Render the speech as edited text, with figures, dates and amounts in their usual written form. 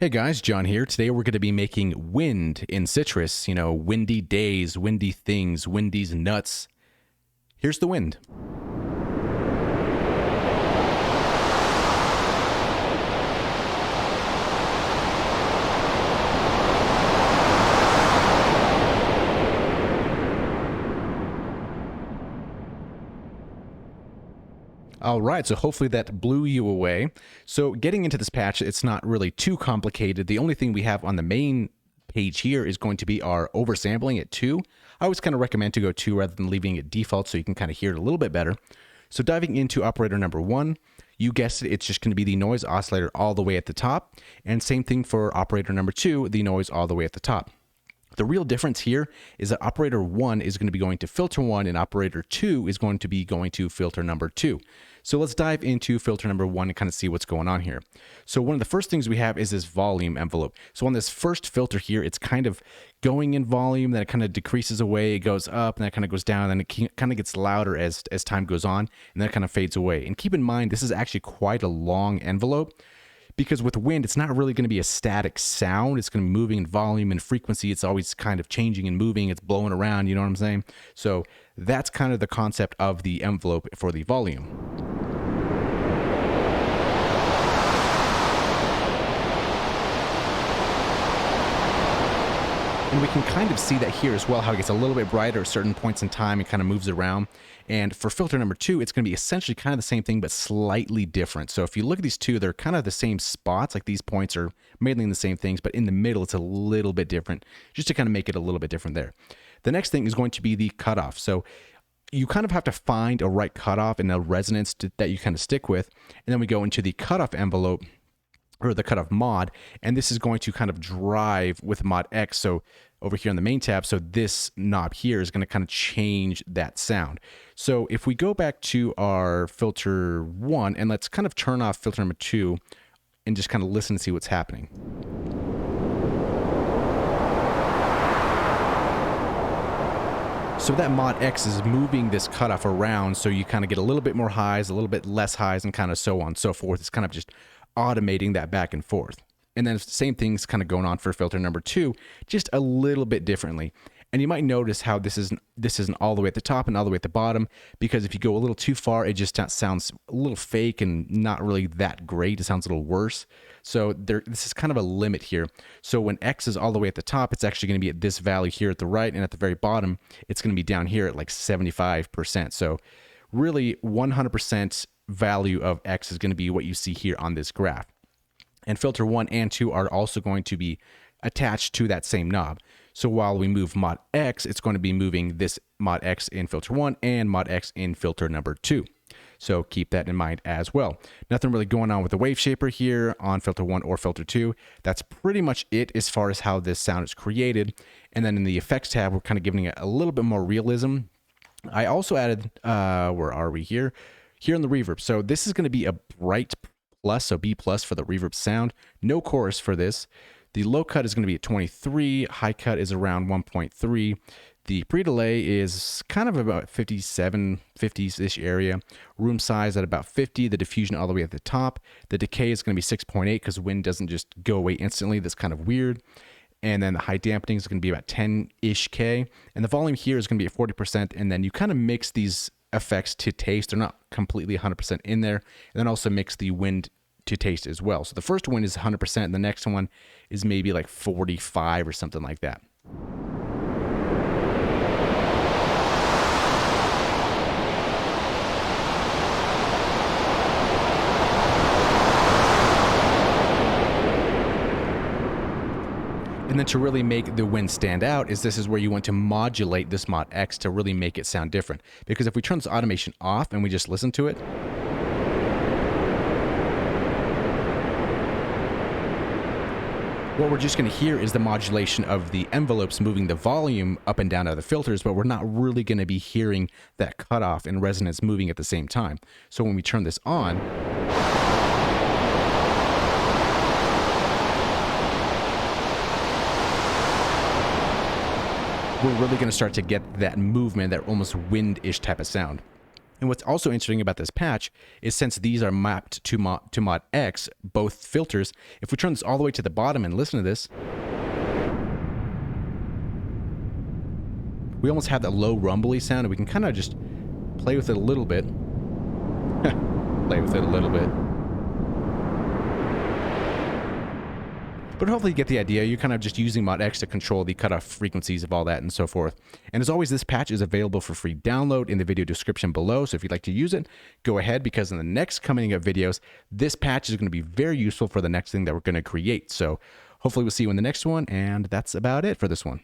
Hey guys, John here. Today we're going to be making wind in Sytrus. You know, windy days, windy things, windy's nuts. Here's the wind. All right, so hopefully that blew you away. So getting into this patch, it's not really too complicated. The only thing we have on the main page here is going to be our oversampling at 2. I always kind of recommend to go 2 rather than leaving it default so you can kind of hear it a little bit better. So diving into operator number 1, you guessed it, it's just going to be the noise oscillator all the way at the top. And same thing for operator number 2, the noise all the way at the top. The real difference here is that operator 1 is going to be going to filter 1 and operator 2 is going to be going to filter number 2. So let's dive into filter number 1 and kind of see what's going on here. So one of the first things we have is this volume envelope. So on this first filter here, it's kind of going in volume, then it kind of decreases away, it goes up, and then it kind of goes down, and it kind of gets louder as time goes on, and then it kind of fades away. And keep in mind, this is actually quite a long envelope, because with wind, it's not really going to be a static sound. It's going to be moving in volume and frequency. It's always kind of changing and moving. It's blowing around, you know what I'm saying? So that's kind of the concept of the envelope for the volume. And we can kind of see that here as well, how it gets a little bit brighter at certain points in time and kind of moves around. And for filter number 2, it's going to be essentially kind of the same thing, but slightly different. So if you look at these two, they're kind of the same spots, like these points are mainly in the same things, but in the middle, it's a little bit different, just to kind of make it a little bit different there. The next thing is going to be the cutoff. So you kind of have to find a right cutoff and a resonance that you kind of stick with. And then we go into the cutoff envelope, or the cutoff mod, and this is going to kind of drive with mod X. So over here on the main tab, so this knob here is going to kind of change that sound. So if we go back to our filter 1, and let's kind of turn off filter number 2 and just kind of listen and see what's happening. So that mod X is moving this cutoff around, so you kind of get a little bit more highs, a little bit less highs, and kind of so on and so forth. It's kind of just automating that back and forth. And then the same thing's kind of going on for filter number 2, just a little bit differently. And you might notice how this isn't all the way at the top and all the way at the bottom, because if you go a little too far, it just sounds a little fake and not really that great. It sounds a little worse. So this is kind of a limit here. So when X is all the way at the top, it's actually going to be at this value here at the right, and at the very bottom, it's going to be down here at like 75%. So really 100% value of X is going to be what you see here on this graph. And filter 1 and 2 are also going to be attached to that same knob. So while we move mod X, it's going to be moving this mod X in filter 1 and mod X in filter number 2. So keep that in mind as well. Nothing really going on with the wave shaper here on filter 1 or filter 2. That's pretty much it as far as how this sound is created. And then in the effects tab, we're kind of giving it a little bit more realism. I also added, where are we here? Here in the reverb. So this is going to be a bright plus, so B plus for the reverb sound. No chorus for this. The low cut is going to be at 23. High cut is around 1.3. The pre-delay is kind of about 57, 50s-ish area. Room size at about 50. The diffusion all the way at the top. The decay is going to be 6.8 because wind doesn't just go away instantly. That's kind of weird. And then the high dampening is going to be about 10-ish K. And the volume here is going to be at 40%. And then you kind of mix these effects to taste. They're not completely 100% in there. And then also mix the wind to taste as well. So the first one is 100%, and the next one is maybe like 45 or something like that. And then to really make the wind stand out this is where you want to modulate this mod X to really make it sound different. Because if we turn this automation off and we just listen to it, what we're just going to hear is the modulation of the envelopes moving the volume up and down out of the filters, but we're not really going to be hearing that cutoff and resonance moving at the same time. So when we turn this on, we're really going to start to get that movement, that almost wind-ish type of sound. And what's also interesting about this patch is since these are mapped to mod X, both filters, if we turn this all the way to the bottom and listen to this, we almost have that low rumbly sound, and we can kind of just play with it a little bit. Play with it a little bit. But hopefully you get the idea. You're kind of just using mod X to control the cutoff frequencies of all that and so forth. And as always, this patch is available for free download in the video description below. So if you'd like to use it, go ahead, because in the next coming up videos, this patch is going to be very useful for the next thing that we're going to create. So hopefully we'll see you in the next one. And that's about it for this one.